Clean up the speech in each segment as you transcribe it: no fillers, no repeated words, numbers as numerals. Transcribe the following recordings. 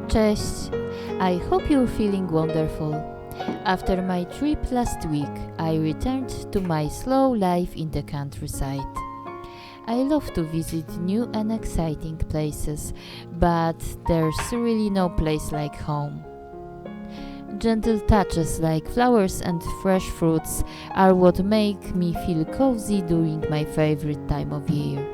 Cześć! I hope you're feeling wonderful. After my trip last week, I returned to my slow life in the countryside. I love to visit new and exciting places, but there's really no place like home. Gentle touches like flowers and fresh fruits are what make me feel cozy during my favorite time of year.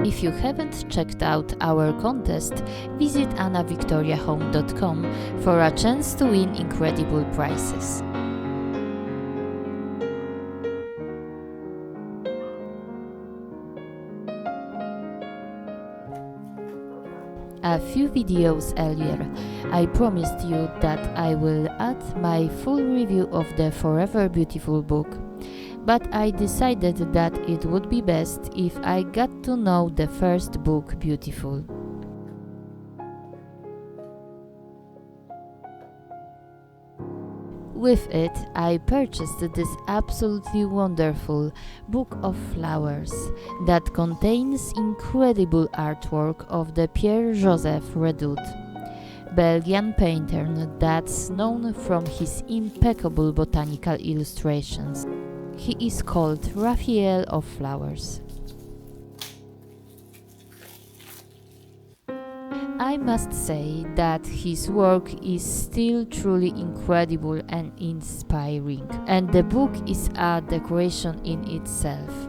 If you haven't checked out our contest, visit annavictoriahome.com for a chance to win incredible prizes. A few videos earlier, I promised you that I will add my full review of the Forever Beautiful book. But I decided that it would be best if I got to know the first book beautiful. With it, I purchased this absolutely wonderful Book of Flowers that contains incredible artwork of the Pierre-Joseph Redoute, Belgian painter that's known from his impeccable botanical illustrations. He is called Raphael of Flowers. I must say that his work is still truly incredible and inspiring, and the book is a decoration in itself.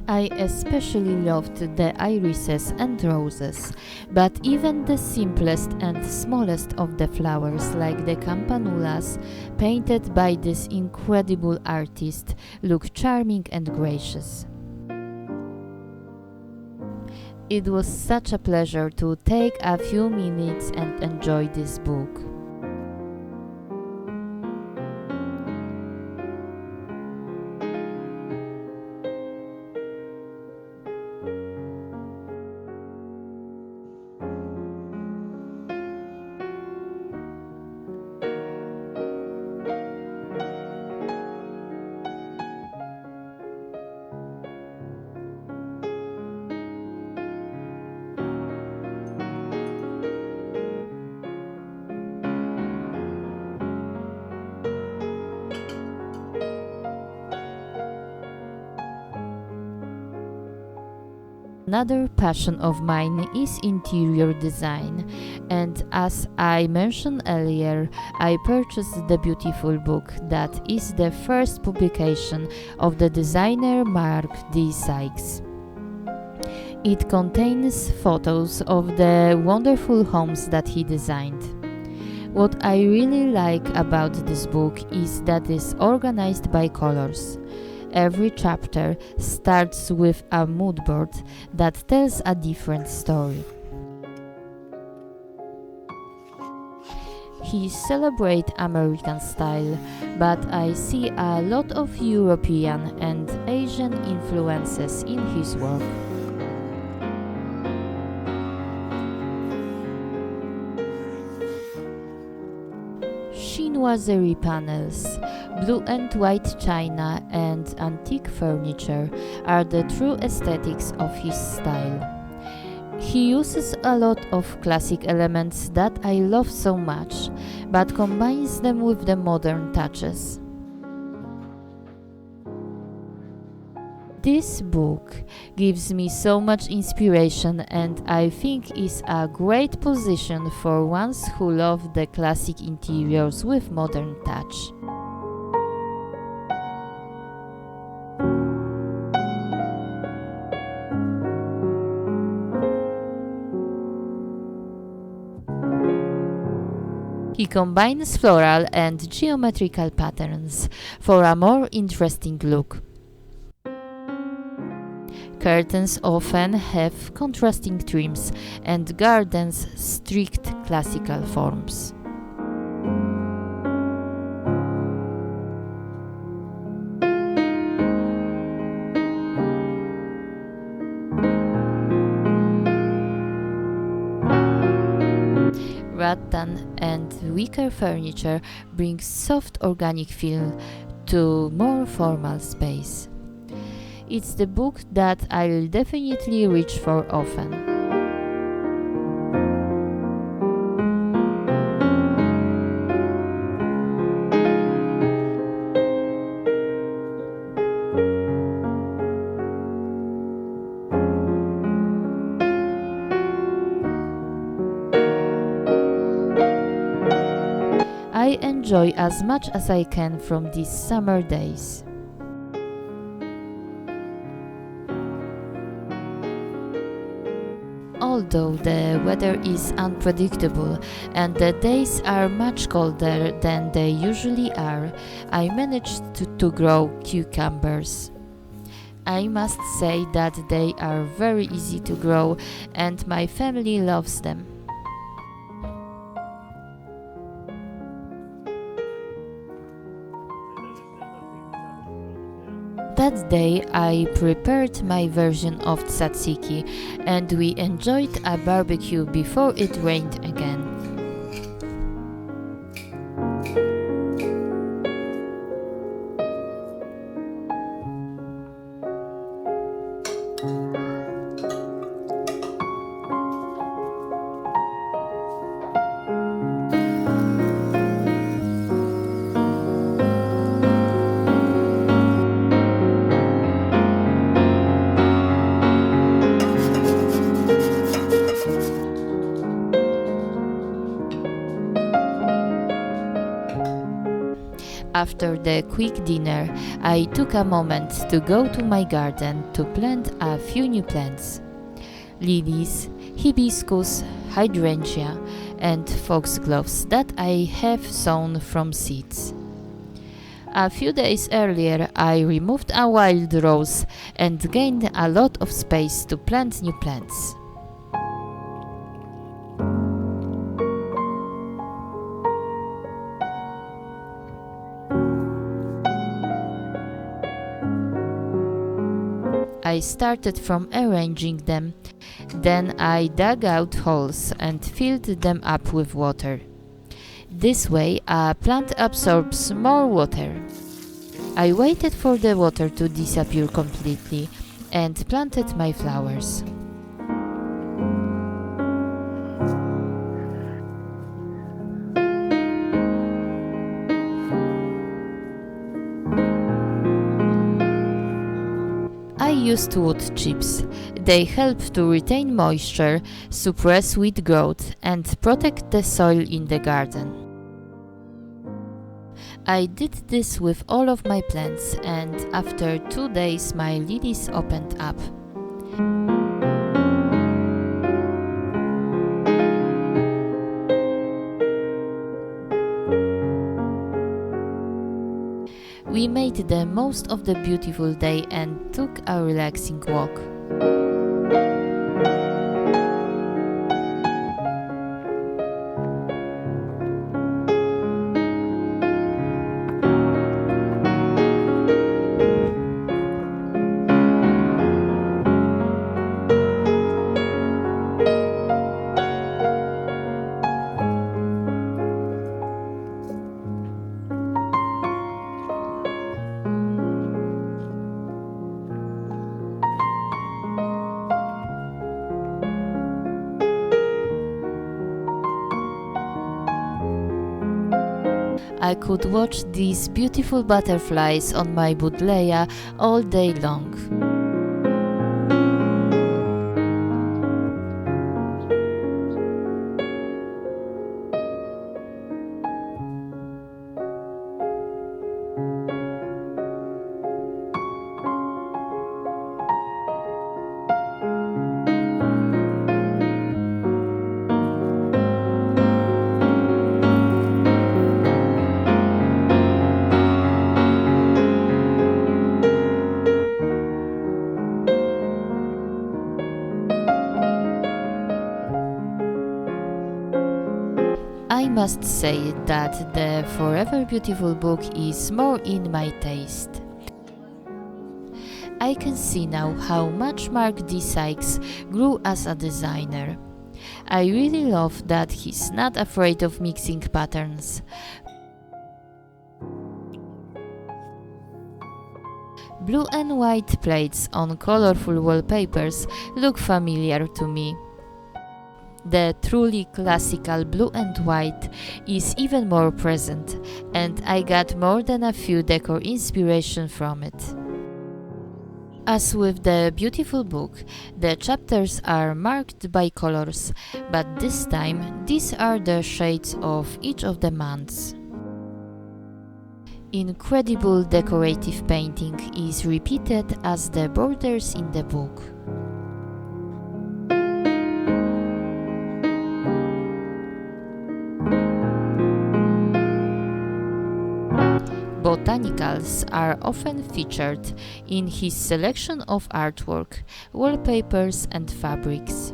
I especially loved the irises and roses, but even the simplest and smallest of the flowers, like the campanulas, painted by this incredible artist, look charming and gracious. It was such a pleasure to take a few minutes and enjoy this book. Another passion of mine is interior design, and as I mentioned earlier, I purchased the beautiful book that is the first publication of the designer Mark D. Sykes. It contains photos of the wonderful homes that he designed. What I really like about this book is that it's organized by colors. Every chapter starts with a mood board that tells a different story. He celebrates American style, but I see a lot of European and Asian influences in his work. Chinoiserie panels, blue and white china and antique furniture are the true aesthetics of his style. He uses a lot of classic elements that I love so much, but combines them with the modern touches. This book gives me so much inspiration, and I think is a great position for ones who love the classic interiors with modern touch. He combines floral and geometrical patterns for a more interesting look. Curtains often have contrasting trims and gardens strict classical forms. Rattan and wicker furniture bring soft organic feel to more formal space. It's the book that I'll definitely reach for often. I enjoy as much as I can from these summer days. Although the weather is unpredictable and the days are much colder than they usually are, I managed to grow cucumbers. I must say that they are very easy to grow and my family loves them. That day I prepared my version of tzatziki and we enjoyed a barbecue before it rained again. After the quick dinner, I took a moment to go to my garden to plant a few new plants. Lilies, hibiscus, hydrangea and foxgloves that I have sown from seeds. A few days earlier I removed a wild rose and gained a lot of space to plant new plants. I started from arranging them, then I dug out holes and filled them up with water. This way a plant absorbs more water. I waited for the water to disappear completely and planted my flowers. I used wood chips. They help to retain moisture, suppress weed growth, and protect the soil in the garden. I did this with all of my plants, and after 2 days my lilies opened up. We made the most of the beautiful day and took a relaxing walk. I could watch these beautiful butterflies on my buddleia all day long. I must say that the Forever Beautiful book is more in my taste. I can see now how much Mark D. Sykes grew as a designer. I really love that he's not afraid of mixing patterns. Blue and white plates on colorful wallpapers look familiar to me. The truly classical blue and white is even more present, and I got more than a few decor inspiration from it. As with the beautiful book, the chapters are marked by colors, but this time these are the shades of each of the months. Incredible decorative painting is repeated as the borders in the book. Botanicals are often featured in his selection of artwork, wallpapers and fabrics.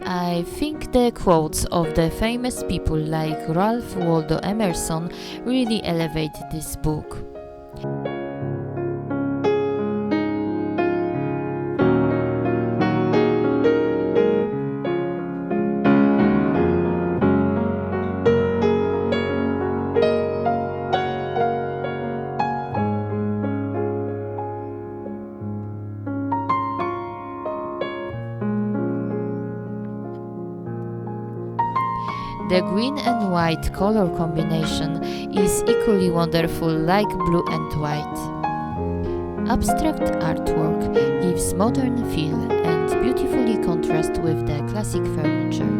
I think the quotes of the famous people like Ralph Waldo Emerson really elevate this book. The green and white color combination is equally wonderful, like blue and white. Abstract artwork gives modern feel and beautifully contrasts with the classic furniture.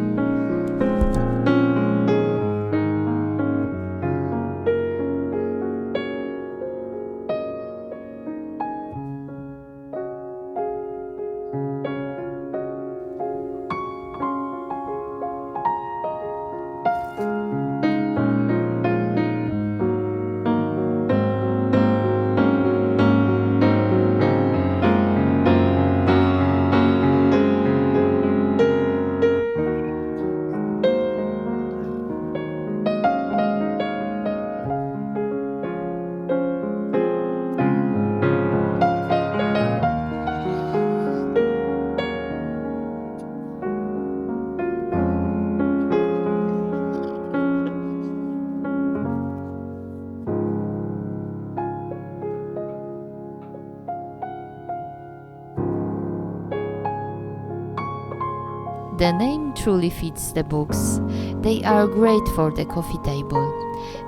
The name truly fits the books. They are great for the coffee table.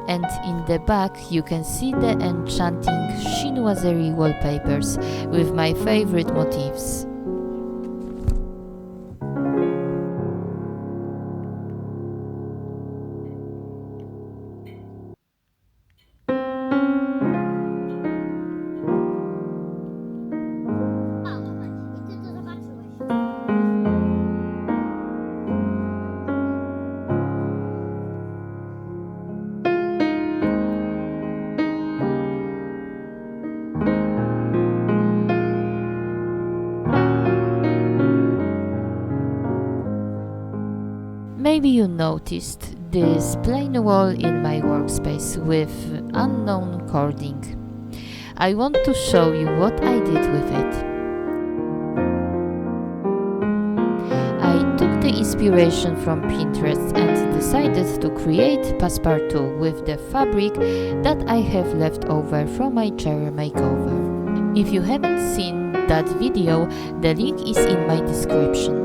And in the back you can see the enchanting chinoiserie wallpapers with my favorite motifs. Maybe you noticed this plain wall in my workspace with unknown cording. I want to show you what I did with it. I took the inspiration from Pinterest and decided to create passe-partout with the fabric that I have left over from my chair makeover. If you haven't seen that video, the link is in my description.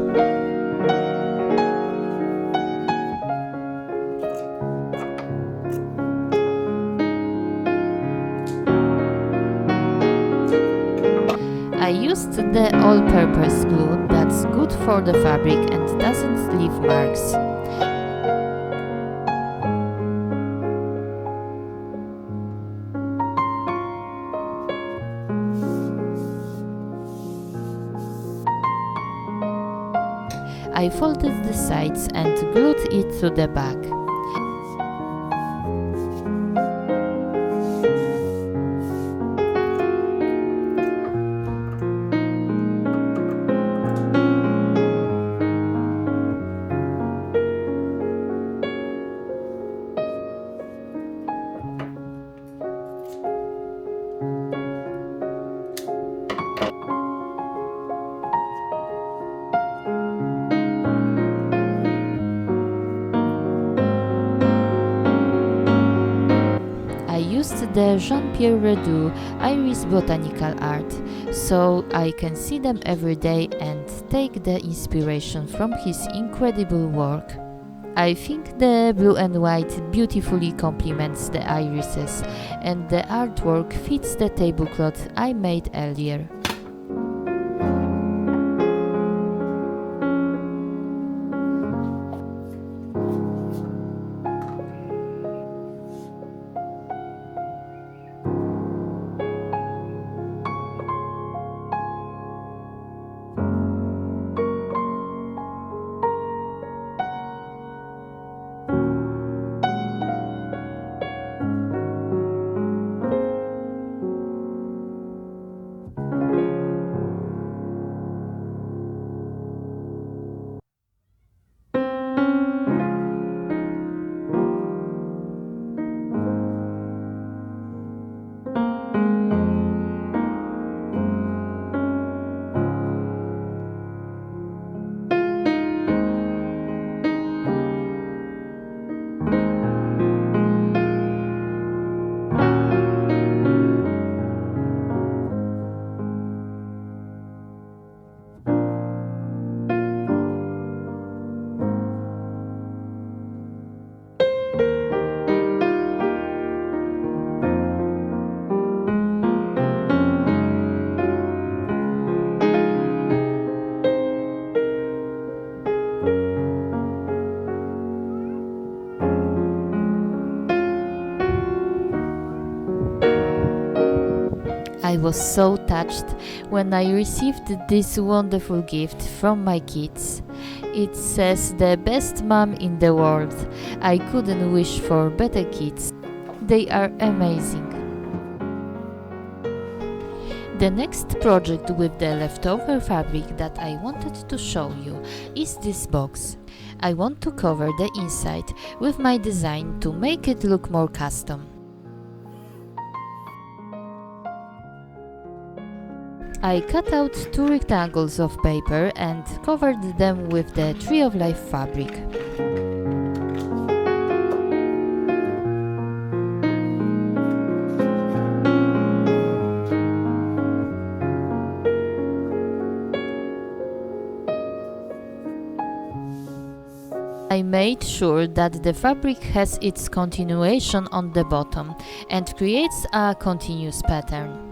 I used the all-purpose glue that's good for the fabric and doesn't leave marks. I folded the sides and glued it to the back. I used the Jean-Pierre Redoux Iris botanical art, so I can see them every day and take the inspiration from his incredible work. I think the blue and white beautifully complements the irises, and the artwork fits the tablecloth I made earlier. I was so touched when I received this wonderful gift from my kids. It says the best mom in the world. I couldn't wish for better kids. They are amazing. The next project with the leftover fabric that I wanted to show you is this box. I want to cover the inside with my design to make it look more custom. I cut out 2 rectangles of paper and covered them with the Tree of Life fabric. I made sure that the fabric has its continuation on the bottom and creates a continuous pattern.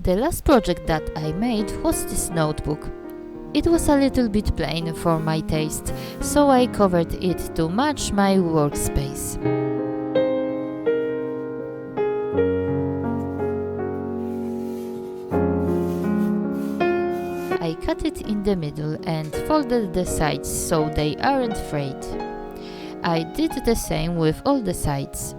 The last project that I made was this notebook. It was a little bit plain for my taste, so I covered it to match my workspace. I cut it in the middle and folded the sides so they aren't frayed. I did the same with all the sides.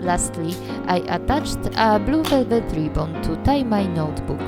Lastly, I attached a blue velvet ribbon to tie my notebook.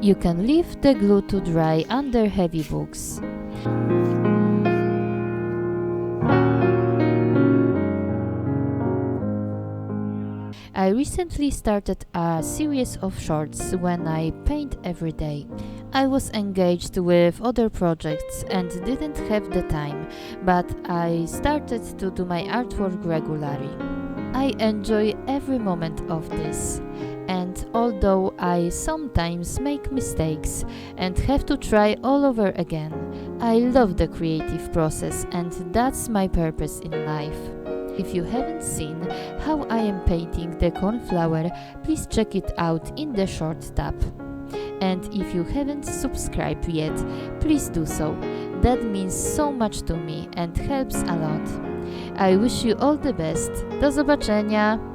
You can leave the glue to dry under heavy books. I recently started a series of shorts when I paint every day. I was engaged with other projects and didn't have the time, but I started to do my artwork regularly. I enjoy every moment of this. And although I sometimes make mistakes and have to try all over again, I love the creative process and that's my purpose in life. If you haven't seen how I am painting the cornflower, please check it out in the short tab. And if you haven't subscribed yet, please do so. That means so much to me and helps a lot. I wish you all the best. Do zobaczenia!